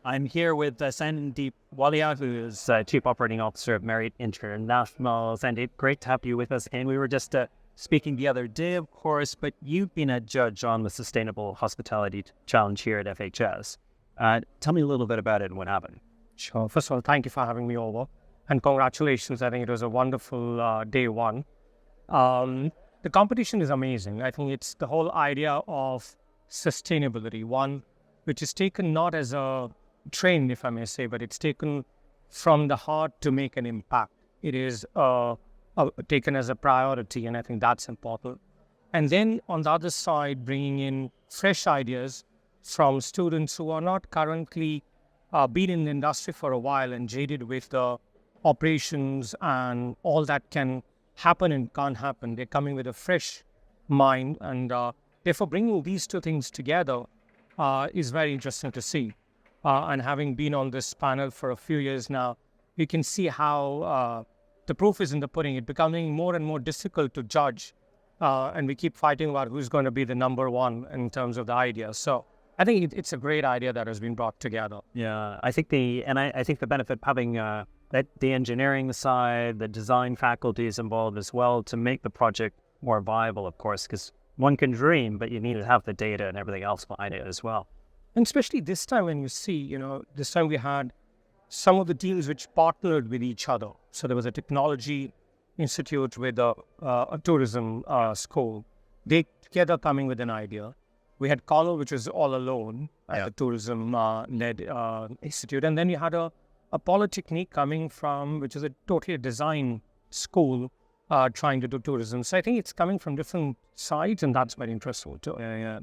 I'm here with Sandeep Walia, who is Chief Operating Officer of Marriott International. Sandeep, great to have you with us. And we were just speaking the other day, of course, but you've been a judge on the Sustainable Hospitality Challenge here at FHS. Tell me a little bit about it and what happened. Sure. First of all, thank you for having me over. And congratulations. I think it was a wonderful day one. The competition is amazing. I think it's the whole idea of sustainability, one which is taken not as a trend, if I may say, but it's taken from the heart to make an impact. It is taken as a priority, and I think that's important. And then on the other side, bringing in fresh ideas from students who are not currently been in the industry for a while and jaded with the operations and all that can happen and can't happen. They're coming with a fresh mind, and therefore bringing these two things together is very interesting to see. And having been on this panel for a few years now, you can see how the proof is in the pudding. It's becoming more and more difficult to judge, and we keep fighting about who's going to be the number one in terms of the idea. So I think it's a great idea that has been brought together. Yeah, I think the benefit of having the engineering side, the design faculties involved as well to make the project more viable, of course, because one can dream, but you need to have the data and everything else behind it as well. And especially this time when you see, this time we had some of the teams which partnered with each other. So there was a technology institute with a tourism school. They together coming with an idea. We had Connell, which was all alone at the tourism-led institute. And then you had a Polytechnique coming from, which is a totally design school trying to do tourism. So I think it's coming from different sides, and that's very interesting too. Yeah.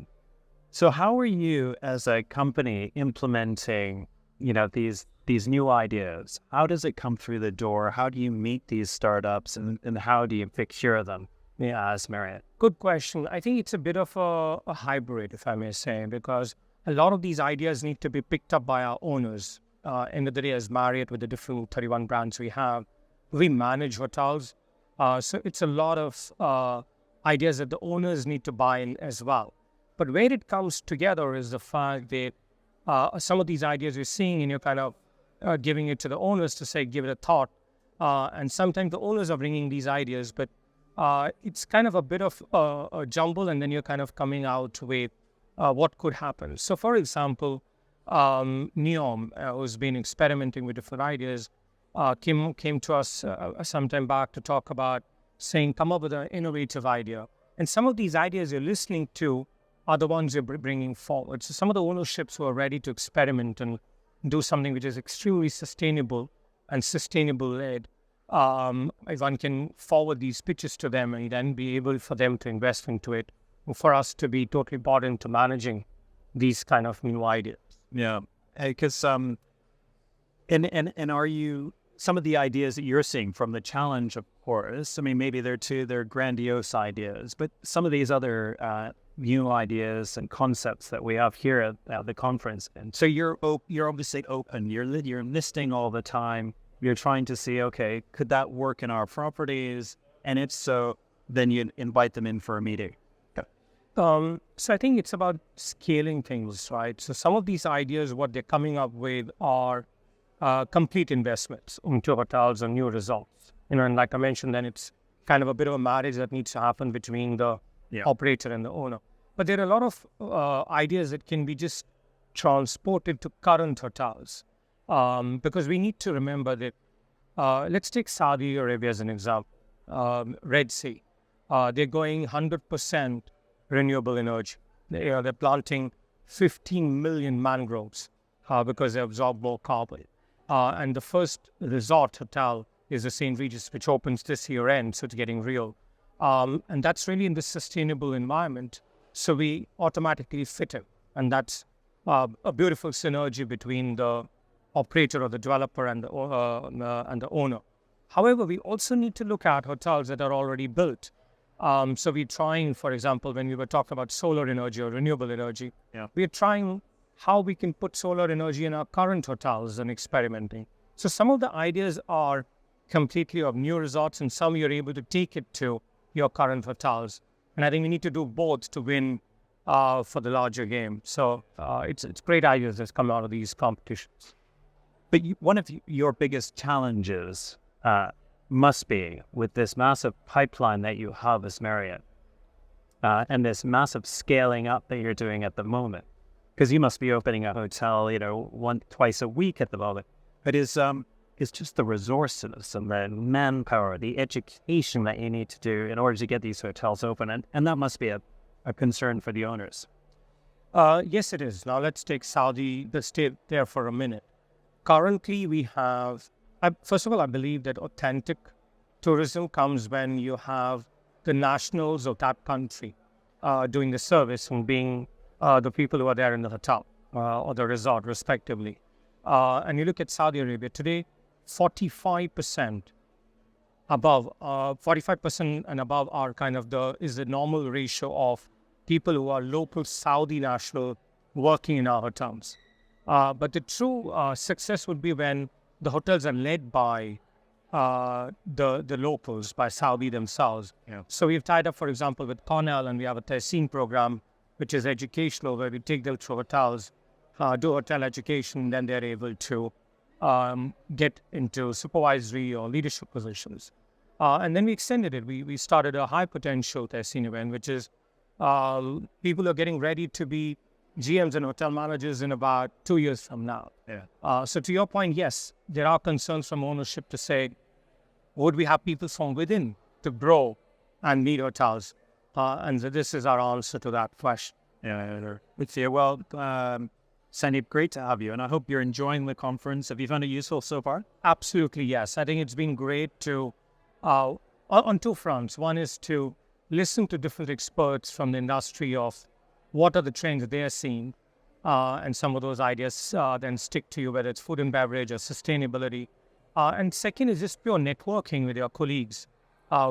So how are you as a company implementing, these new ideas? How does it come through the door? How do you meet these startups and how do you procure them as Marriott? Good question. I think it's a bit of a hybrid, if I may say, because a lot of these ideas need to be picked up by our owners. End of the day, as Marriott, with the different 31 brands we have, we manage hotels. So it's a lot of ideas that the owners need to buy in as well. But where it comes together is the fact that some of these ideas you're seeing and you're kind of giving it to the owners to say, give it a thought. And sometimes the owners are bringing these ideas, but it's kind of a bit of a jumble, and then you're kind of coming out with what could happen. So, for example, Neom, who's been experimenting with different ideas, came to us some time back to talk about saying, come up with an innovative idea. And some of these ideas you're listening to are the ones you're bringing forward. So some of the ownerships who are ready to experiment and do something which is extremely sustainable and sustainable-led, if one can forward these pitches to them and then be able for them to invest into it, and for us to be totally bought into managing these kind of new ideas. Yeah, because and are you, some of the ideas that you're seeing from the challenge, of course, I mean, maybe they're grandiose ideas, but some of these other new ideas and concepts that we have here at the conference. And so you're obviously open. You're listening all the time. You're trying to see, okay, could that work in our properties? And if so, then you invite them in for a meeting. So I think it's about scaling things, right? So some of these ideas, what they're coming up with are complete investments into hotels and new results. And like I mentioned, then it's kind of a bit of a marriage that needs to happen between the operator and the owner. But there are a lot of ideas that can be just transported to current hotels, because we need to remember that, let's take Saudi Arabia as an example, Red Sea. They're going 100% renewable energy. They're planting 15 million mangroves because they absorb more carbon. And the first resort hotel is the St. Regis, which opens this year end, so it's getting real. And that's really in the sustainable environment, so we automatically fit in. And that's a beautiful synergy between the operator or the developer and the owner. However, we also need to look at hotels that are already built. So we're trying, for example, when we were talking about solar energy or renewable energy, we're trying how we can put solar energy in our current hotels and experimenting. So some of the ideas are completely of new resorts, and some you're able to take it to your current hotels. And I think we need to do both to win for the larger game. So it's great ideas that's come out of these competitions. But one of your biggest challenges must be with this massive pipeline that you have as Marriott and this massive scaling up that you're doing at the moment, because you must be opening a hotel, twice a week at the moment. But it's just the resources and the manpower, the education that you need to do in order to get these hotels open, and that must be a concern for the owners. Yes, it is. Now let's take Saudi, the state there for a minute. Currently, we have, first of all, I believe that authentic tourism comes when you have the nationals of that country doing the service and being the people who are there in the hotel or the resort, respectively. And you look at Saudi Arabia today, 45% and above are kind of is the normal ratio of people who are local Saudi national working in our hotels. But the true success would be when the hotels are led by the locals, by Saudi themselves. Yeah. So we've tied up, for example, with Cornell, and we have a Tehseen program, which is educational, where we take them through hotels, do hotel education, then they're able to get into supervisory or leadership positions. And then we extended it. We started a high potential Tehseen event, which is people are getting ready to be GMs and hotel managers in about 2 years from now. Yeah. So to your point, yes, there are concerns from ownership to say, would we have people from within to grow and lead hotels? And so this is our answer to that question. Yeah. With you. Well, Sandeep, great to have you, and I hope you're enjoying the conference. Have you found it useful so far? Absolutely, yes. I think it's been great to, on two fronts. One is to listen to different experts from the industry of what are the trends they are seeing, and some of those ideas then stick to you, whether it's food and beverage or sustainability. And second is just pure networking with your colleagues,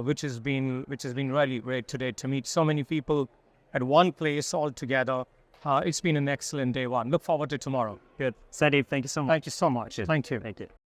which has been really great today to meet so many people at one place all together. It's been an excellent day one. Look forward to tomorrow. Good. Sandeep, thank you so much. Thank you so much. Thank you. Thank you.